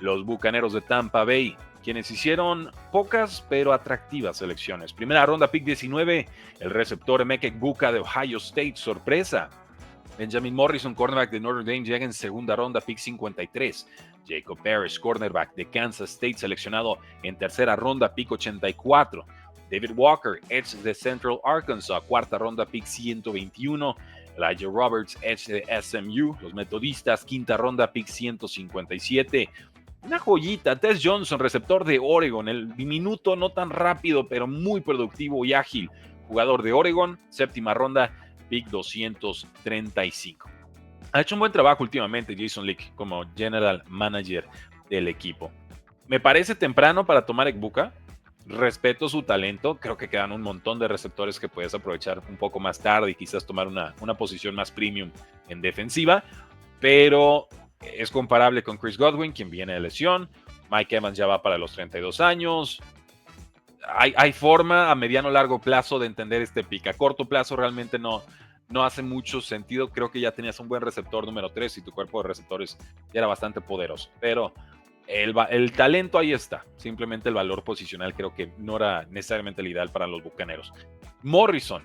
los Bucaneros de Tampa Bay, quienes hicieron pocas pero atractivas selecciones. Primera ronda, pick 19, el receptor Emeka Egbuka de Ohio State, sorpresa. Benjamin Morrison, cornerback de Notre Dame, llega en segunda ronda, pick 53. Jacob Parrish, cornerback de Kansas State, seleccionado en tercera ronda, pick 84. David Walker, edge de Central Arkansas, cuarta ronda, pick 121. Elijah Roberts, edge de SMU, los metodistas, quinta ronda, pick 157. Una joyita, Tess Johnson, receptor de Oregon, el diminuto, no tan rápido, pero muy productivo y ágil. Jugador de Oregon, séptima ronda, pick 235. Ha hecho un buen trabajo últimamente Jason Licht como general manager del equipo. Me parece temprano para tomar Egbuka. Respeto su talento. Creo que quedan un montón de receptores que puedes aprovechar un poco más tarde y quizás tomar una posición más premium en defensiva. Pero es comparable con Chris Godwin, quien viene de lesión. Mike Evans ya va para los 32 años. Hay forma a mediano o largo plazo de entender este pick. A corto plazo realmente no hace mucho sentido. Creo que ya tenías un buen receptor número 3 y tu cuerpo de receptores ya era bastante poderoso. Pero el talento ahí está. Simplemente el valor posicional creo que no era necesariamente el ideal para los Bucaneros. Morrison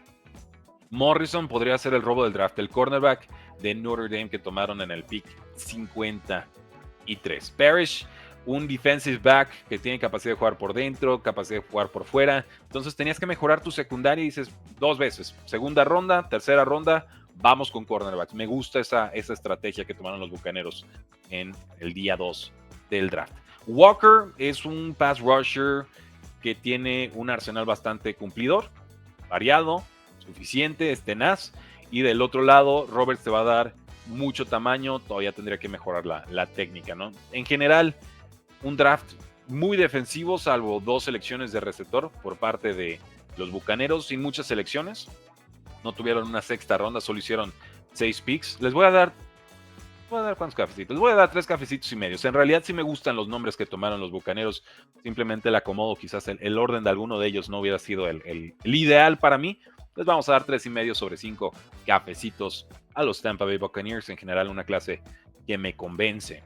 podría ser el robo del draft. El cornerback de Notre Dame que tomaron en el pick 53. Parrish, un defensive back que tiene capacidad de jugar por dentro, capacidad de jugar por fuera. Entonces tenías que mejorar tu secundaria y dices 2 veces. Segunda ronda, tercera ronda, vamos con cornerbacks. Me gusta esa estrategia que tomaron los Bucaneros en el día 2 del draft. Walker es un pass rusher que tiene un arsenal bastante cumplidor, variado, suficiente, es tenaz. Y del otro lado, Roberts te va a dar mucho tamaño, todavía tendría que mejorar la técnica, ¿no? En general, un draft muy defensivo, salvo 2 selecciones de receptor por parte de los Bucaneros, sin muchas selecciones. No tuvieron una sexta ronda, solo hicieron 6 picks. Les voy a dar ¿cuántos cafecitos? Les voy a dar 3 cafecitos y medio. En realidad sí me gustan los nombres que tomaron los Bucaneros. Simplemente el acomodo, quizás el orden de alguno de ellos no hubiera sido el ideal para mí. Les vamos a dar 3.5 sobre 5 cafecitos a los Tampa Bay Buccaneers. En general, una clase que me convence.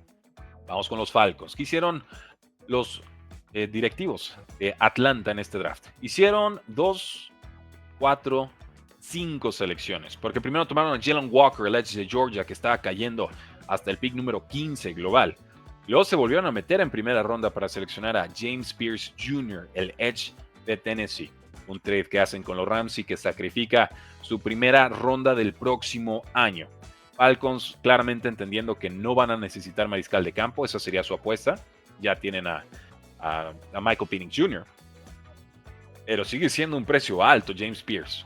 Vamos con los Falcons. ¿Qué hicieron los directivos de Atlanta en este draft? Hicieron 2, 4, 5 selecciones. Porque primero tomaron a Jalen Walker, el edge de Georgia, que estaba cayendo hasta el pick número 15 global. Luego se volvieron a meter en primera ronda para seleccionar a James Pierce Jr., el edge de Tennessee. Un trade que hacen con los Rams y que sacrifica su primera ronda del próximo año. Falcons claramente entendiendo que no van a necesitar mariscal de campo, esa sería su apuesta. Ya tienen a Michael Penix Jr., pero sigue siendo un precio alto James Pierce.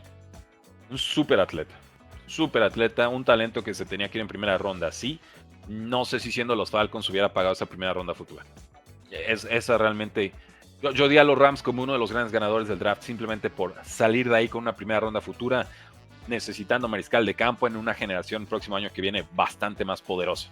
Un súper atleta, un talento que se tenía que ir en primera ronda, sí. No sé si siendo los Falcons hubiera pagado esa primera ronda futura. Esa realmente... Yo di a los Rams como uno de los grandes ganadores del draft, simplemente por salir de ahí con una primera ronda futura, necesitando mariscal de campo en una generación el próximo año que viene bastante más poderosa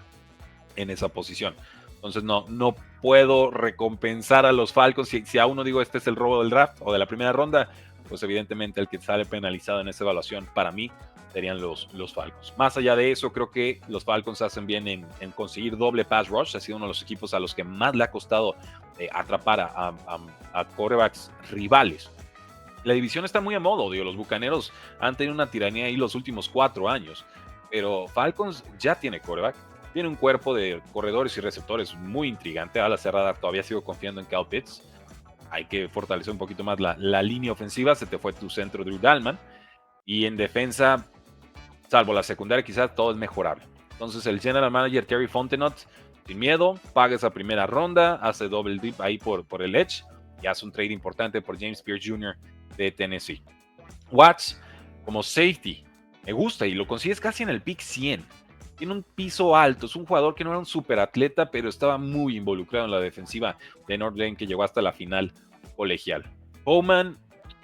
en esa posición. Entonces no puedo recompensar a los Falcons. Si aún no digo este es el robo del draft o de la primera ronda, pues evidentemente el que sale penalizado en esa evaluación para mí serían los Falcons. Más allá de eso, creo que los Falcons hacen bien en conseguir doble pass rush. Ha sido uno de los equipos a los que más le ha costado atrapar a quarterbacks rivales. La división está muy a modo, digo, los Bucaneros han tenido una tiranía ahí los últimos 4 años, pero Falcons ya tiene quarterback, tiene un cuerpo de corredores y receptores muy intrigante. A la cerrada todavía sigo confiando en Kyle Pitts. Hay que fortalecer un poquito más la línea ofensiva. Se te fue tu centro Drew Dalman. Y en defensa, salvo la secundaria, quizás todo es mejorable. Entonces el general manager Terry Fontenot, sin miedo, paga esa primera ronda, hace double dip ahí por el edge y hace un trade importante por James Pierce Jr. de Tennessee. Watts como safety, me gusta y lo consigues casi en el pick 100. Tiene un piso alto, es un jugador que no era un super atleta, pero estaba muy involucrado en la defensiva de Notre Dame, que llegó hasta la final colegial. Bowman,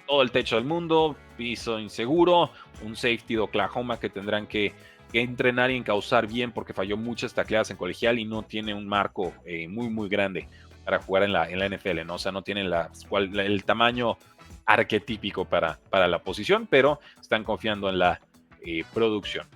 todo el techo del mundo, piso inseguro, un safety de Oklahoma que tendrán que entrenar y encauzar bien porque falló muchas tacleadas en colegial y no tiene un marco muy grande para jugar en la NFL, ¿no? O sea, no tiene el tamaño arquetípico para la posición, pero están confiando en la producción.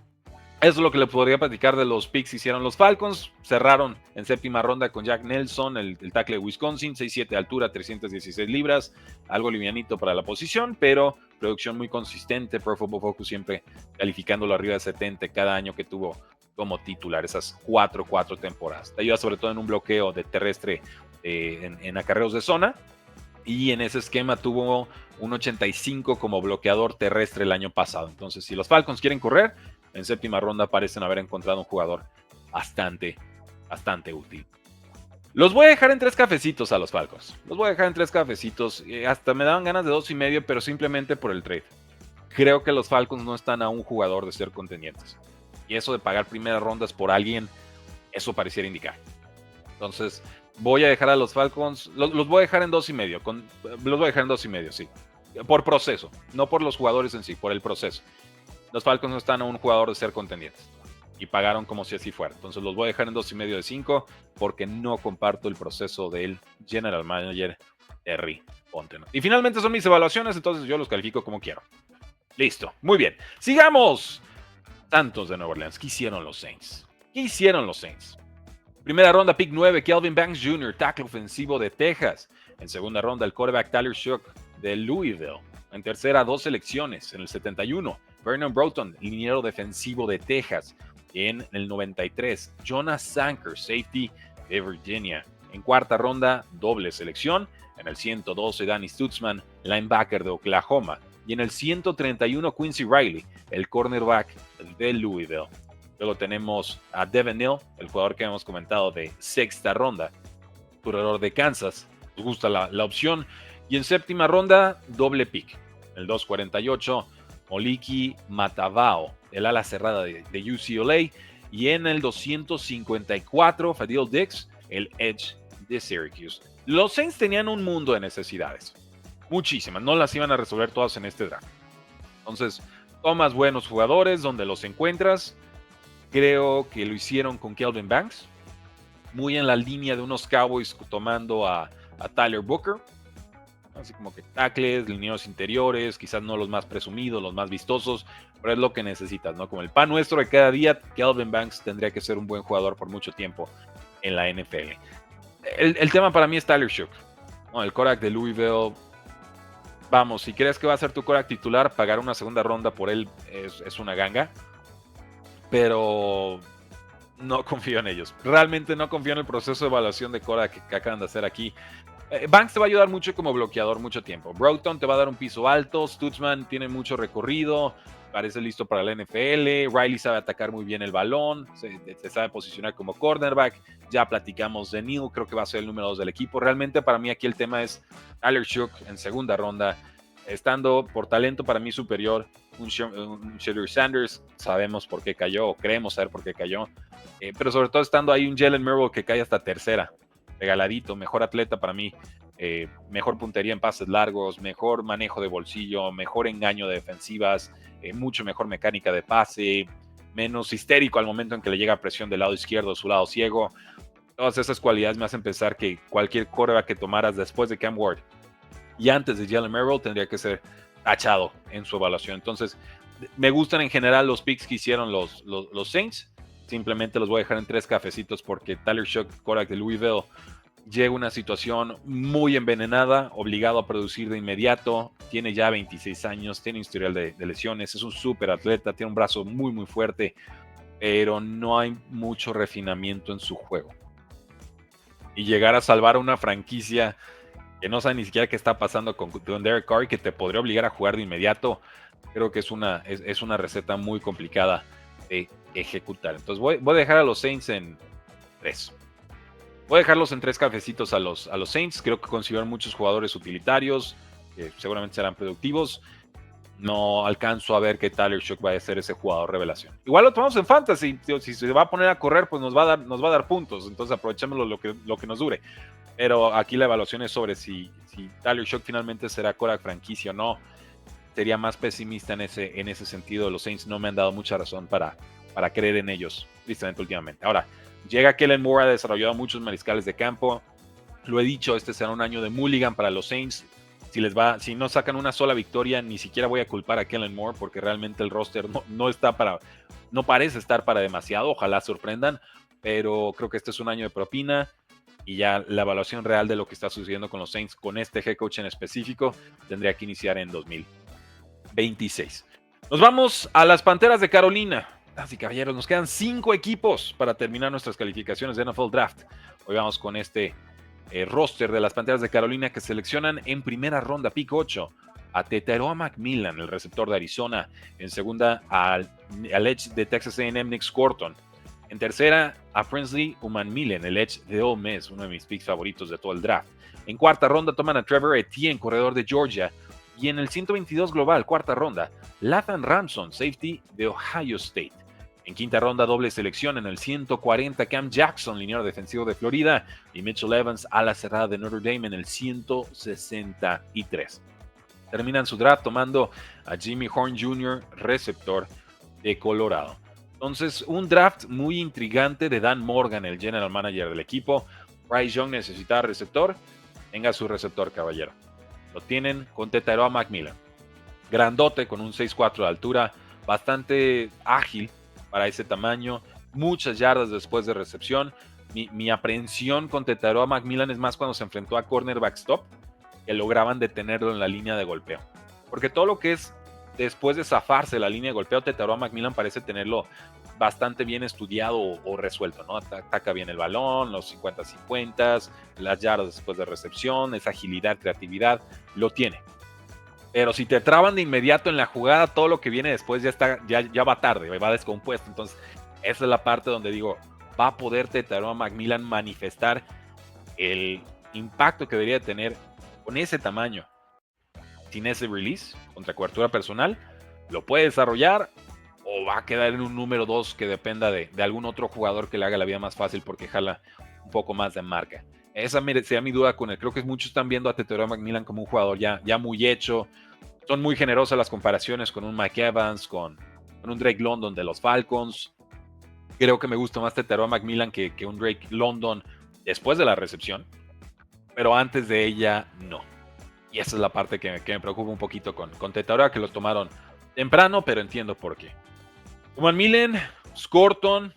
Eso es lo que le podría platicar de los picks que hicieron los Falcons. Cerraron en séptima ronda con Jack Nelson, el tackle de Wisconsin, 6'7 de altura, 316 libras, algo livianito para la posición, pero producción muy consistente. Pro Football Focus siempre calificándolo arriba de 70 cada año que tuvo como titular, esas 4 temporadas. Te ayuda sobre todo en un bloqueo de terrestre en acarreos de zona, y en ese esquema tuvo un 85 como bloqueador terrestre el año pasado. Entonces, si los Falcons quieren correr, en séptima ronda parecen haber encontrado un jugador bastante útil. Los voy a dejar en 3 cafecitos a los Falcons. Los voy a dejar en 3 cafecitos. Hasta me daban ganas de 2.5, pero simplemente por el trade. Creo que los Falcons no están a un jugador de ser contendientes. Y eso de pagar primeras rondas por alguien, eso pareciera indicar. Entonces, voy a dejar a los Falcons, los voy a dejar en 2.5. Los voy a dejar en 2.5, sí. Por proceso, no por los jugadores en sí, por el proceso. Los Falcons no están a un jugador de ser contendientes. Y pagaron como si así fuera. Entonces los voy a dejar en 2.5 de 5 porque no comparto el proceso del general manager Terry Fontenot. Y finalmente son mis evaluaciones, entonces yo los califico como quiero. Listo, muy bien. Sigamos. Santos de Nueva Orleans. ¿Qué hicieron los Saints? Primera ronda, pick 9, Kelvin Banks Jr., tackle ofensivo de Texas. En segunda ronda, el quarterback Tyler Shough de Louisville. En tercera, 2 selecciones. En el 71, Vernon Broughton, liniero defensivo de Texas. En el 93, Jonas Sanker, safety de Virginia. En cuarta ronda, doble selección. En el 112, Danny Stutzman, linebacker de Oklahoma. Y en el 131, Quincy Riley, el cornerback de Louisville. Luego tenemos a Devin Neal, el jugador que hemos comentado de sexta ronda, corredor de Kansas. Nos gusta la opción. Y en séptima ronda, doble pick. El 248, Moliki Matavao, el ala cerrada de UCLA. Y en el 254, Fadil Dix, el edge de Syracuse. Los Saints tenían un mundo de necesidades. Muchísimas. No las iban a resolver todas en este draft. Entonces, tomas buenos jugadores donde los encuentras. Creo que lo hicieron con Kelvin Banks. Muy en la línea de unos Cowboys tomando a Tyler Booker. Así como que tackles, lineos interiores, quizás no los más presumidos, los más vistosos, pero es lo que necesitas, ¿no? Como el pan nuestro de cada día, Kelvin Banks tendría que ser un buen jugador por mucho tiempo en la NFL. El tema para mí es Tyler Shough, ¿no? El quarterback de Louisville. Vamos, si crees que va a ser tu quarterback titular, pagar una segunda ronda por él es una ganga. Pero no confío en ellos. Realmente no confío en el proceso de evaluación de quarterback que acaban de hacer aquí. Banks te va a ayudar mucho como bloqueador mucho tiempo. Broughton te va a dar un piso alto. Stutzman tiene mucho recorrido. Parece listo para la NFL. Riley sabe atacar muy bien el balón. Se sabe posicionar como cornerback. Ya platicamos de Neal. Creo que va a ser el número 2 del equipo. Realmente para mí aquí el tema es Tyler Shough en segunda ronda. Estando por talento para mí superior un Shedeur Sanders. Sabemos por qué cayó. O creemos saber por qué cayó. Pero sobre todo estando ahí un Jalen Milroe que cae hasta tercera. Regaladito, mejor atleta para mí, mejor puntería en pases largos, mejor manejo de bolsillo, mejor engaño de defensivas, mucho mejor mecánica de pase, menos histérico al momento en que le llega presión del lado izquierdo, su lado ciego. Todas esas cualidades me hacen pensar que cualquier quarterback que tomaras después de Cam Ward y antes de Jalen Milroe tendría que ser tachado en su evaluación. Entonces, me gustan en general los picks que hicieron los Saints. Simplemente los voy a dejar en 3 cafecitos porque Tyler Shough, quarterback de Louisville, llega a una situación muy envenenada, obligado a producir de inmediato. Tiene ya 26 años, tiene historial de lesiones, es un súper atleta, tiene un brazo muy, muy fuerte, pero no hay mucho refinamiento en su juego. Y llegar a salvar a una franquicia que no sabe ni siquiera qué está pasando con Derek Carr, que te podría obligar a jugar de inmediato, creo que es una receta muy complicada de ejecutar. Entonces voy a dejar a los Saints en 3. Voy a dejarlos en 3 cafecitos a los Saints. Creo que consiguieron muchos jugadores utilitarios que seguramente serán productivos. No alcanzo a ver que Tyler Shough vaya a ser ese jugador revelación. Igual lo tomamos en Fantasy. Si se va a poner a correr, pues nos va a dar puntos. Entonces aprovechémoslo lo que nos dure. Pero aquí la evaluación es sobre si Tyler Shough finalmente será quarterback franquicia o no. Sería más pesimista en ese sentido. Los Saints no me han dado mucha razón para creer en ellos, tristemente, últimamente. Ahora, llega Kellen Moore, ha desarrollado muchos mariscales de campo. Lo he dicho, este será un año de mulligan para los Saints. Si no sacan una sola victoria, ni siquiera voy a culpar a Kellen Moore porque realmente el roster no está para no parece estar para demasiado, ojalá sorprendan, pero creo que este es un año de propina y ya la evaluación real de lo que está sucediendo con los Saints, con este head coach en específico, tendría que iniciar en 2026. Nos vamos a las Panteras de Carolina. Así, caballeros, nos quedan 5 equipos para terminar nuestras calificaciones de NFL Draft. Hoy vamos con este roster de las Panteras de Carolina que seleccionan en primera ronda, pick 8, a Tetairoa McMillan, el receptor de Arizona. En segunda, al edge de Texas A&M, Nick Scorton. En tercera, a Princely Umanmielen, el edge de Ole Miss, uno de mis picks favoritos de todo el draft. En cuarta ronda toman a Trevor Etienne, corredor de Georgia. Y en el 122 global, cuarta ronda, Lathan Ransom, safety de Ohio State. En quinta ronda, doble selección en el 140, Cam Jackson, liniero defensivo de Florida. Y Mitchell Evans, ala cerrada de Notre Dame en el 163. Terminan su draft tomando a Jimmy Horn Jr., receptor de Colorado. Entonces, un draft muy intrigante de Dan Morgan, el general manager del equipo. Bryce Young necesitaba receptor. Tenga su receptor, caballero. Lo tienen con Tetairoa McMillan. Grandote, con un 6'4 de altura. Bastante ágil para ese tamaño. Muchas yardas después de recepción. Mi aprehensión con Tetairoa McMillan es más cuando se enfrentó a cornerback stop, que lograban detenerlo en la línea de golpeo. Porque todo lo que es después de zafarse la línea de golpeo, Tetairoa McMillan parece tenerlo bastante bien estudiado o resuelto, ¿no? Ataca bien el balón, los 50-50, las yardas después de recepción, esa agilidad, creatividad, lo tiene. Pero si te traban de inmediato en la jugada, todo lo que viene después ya va tarde, va descompuesto. Entonces, esa es la parte donde digo, va a poder Tetairoa McMillan manifestar el impacto que debería tener con ese tamaño, sin ese release, contra cobertura personal. Lo puede desarrollar o va a quedar en un número 2 que dependa de algún otro jugador que le haga la vida más fácil porque jala un poco más de marca. Esa sería mi duda con él. Creo que muchos están viendo a Tetairoa McMillan como un jugador ya muy hecho. Son muy generosas las comparaciones con un Mike Evans, con un Drake London de los Falcons. Creo que me gusta más Tetairoa McMillan que un Drake London después de la recepción, pero antes de ella no. Y esa es la parte que me preocupa un poquito con Tetairoa, que lo tomaron temprano, pero entiendo por qué. McMillan, Scorton,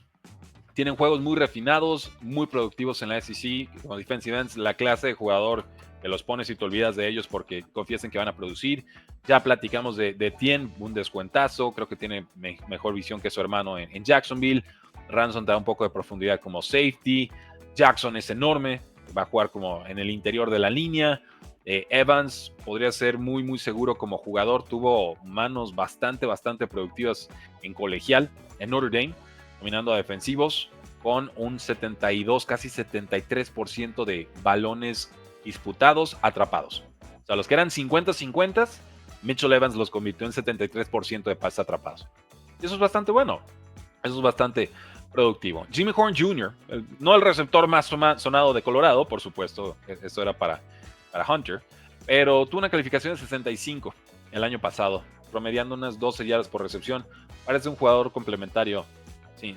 tienen juegos muy refinados, muy productivos en la SEC, como defensive ends, la clase de jugador que los pones y te olvidas de ellos porque confías en que van a producir. Ya platicamos de Etienne, un descuentazo, creo que tiene mejor visión que su hermano en Jacksonville. Ransom da un poco de profundidad como safety. Jackson es enorme, va a jugar como en el interior de la línea. Evans podría ser muy seguro como jugador, tuvo manos bastante productivas en colegial, en Notre Dame, dominando a defensivos, con un 72, casi 73% de balones disputados, atrapados. O sea, los que eran 50-50, Mitchell Evans los convirtió en 73% de pases atrapados. Y eso es bastante bueno, eso es bastante productivo. Jimmy Horn Jr., no el receptor más sonado de Colorado, por supuesto, esto era para Hunter, pero tuvo una calificación de 65 el año pasado, promediando unas 12 yardas por recepción. Parece un jugador complementario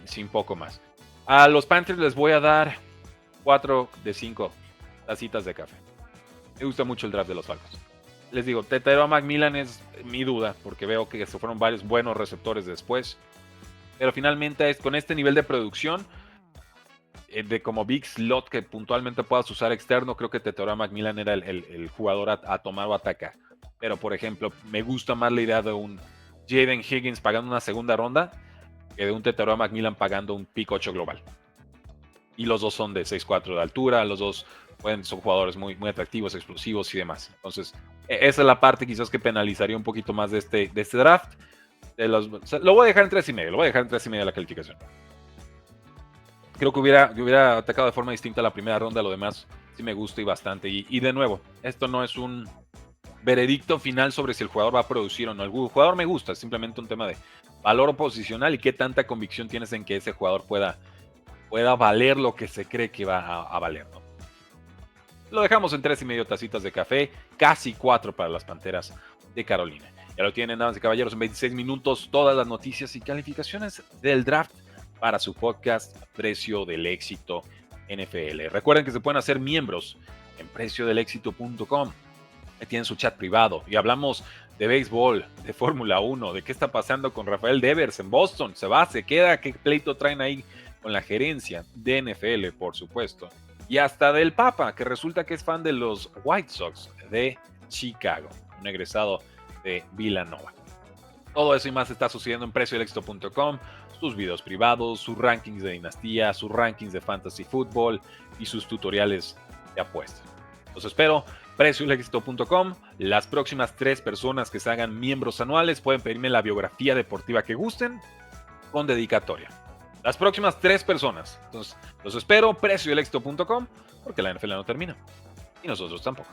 sin poco más. A los Panthers les voy a dar 4 de 5 tacitas de café. Me gusta mucho el draft de los Falcons. Les digo, Tetairoa McMillan es mi duda, porque veo que se fueron varios buenos receptores después, pero finalmente con este nivel de producción, de como big slot que puntualmente puedas usar externo, creo que Tetairoa McMillan era el jugador a tomar o atacar. Pero, por ejemplo, me gusta más la idea de un Jaden Higgins pagando una segunda ronda que de un Tetairoa McMillan pagando un pick 8 global. Y los dos son de 6'4 de altura, los dos son jugadores muy atractivos, explosivos y demás. Entonces, esa es la parte quizás que penalizaría un poquito más de este draft. Lo voy a dejar en 3.5, lo voy a dejar en 3.5 la calificación. Creo que hubiera atacado de forma distinta la primera ronda, lo demás sí me gusta y bastante. Y de nuevo, esto no es un veredicto final sobre si el jugador va a producir o no. El jugador me gusta, es simplemente un tema de valor posicional y qué tanta convicción tienes en que ese jugador pueda valer lo que se cree que va a valer, ¿no? Lo dejamos en 3.5 tacitas de café, casi 4 para las Panteras de Carolina. Ya lo tienen, damas y caballeros, en 26 minutos todas las noticias y calificaciones del draft para su podcast Precio del Éxito NFL. Recuerden que se pueden hacer miembros en preciodelexito.com. Tienen su chat privado y hablamos de béisbol, de Fórmula 1, de qué está pasando con Rafael Devers en Boston, se va, se queda, qué pleito traen ahí con la gerencia de NFL, por supuesto, y hasta del Papa, que resulta que es fan de los White Sox de Chicago, un egresado de Villanova. Todo eso y más está sucediendo en preciodelexito.com, sus videos privados, sus rankings de dinastía, sus rankings de fantasy fútbol y sus tutoriales de apuestas. Los espero, preciodelexito.com. Las próximas 3 personas que se hagan miembros anuales pueden pedirme la biografía deportiva que gusten con dedicatoria. Las próximas 3 personas. Entonces, los espero, preciodelexito.com, porque la NFL no termina. Y nosotros tampoco.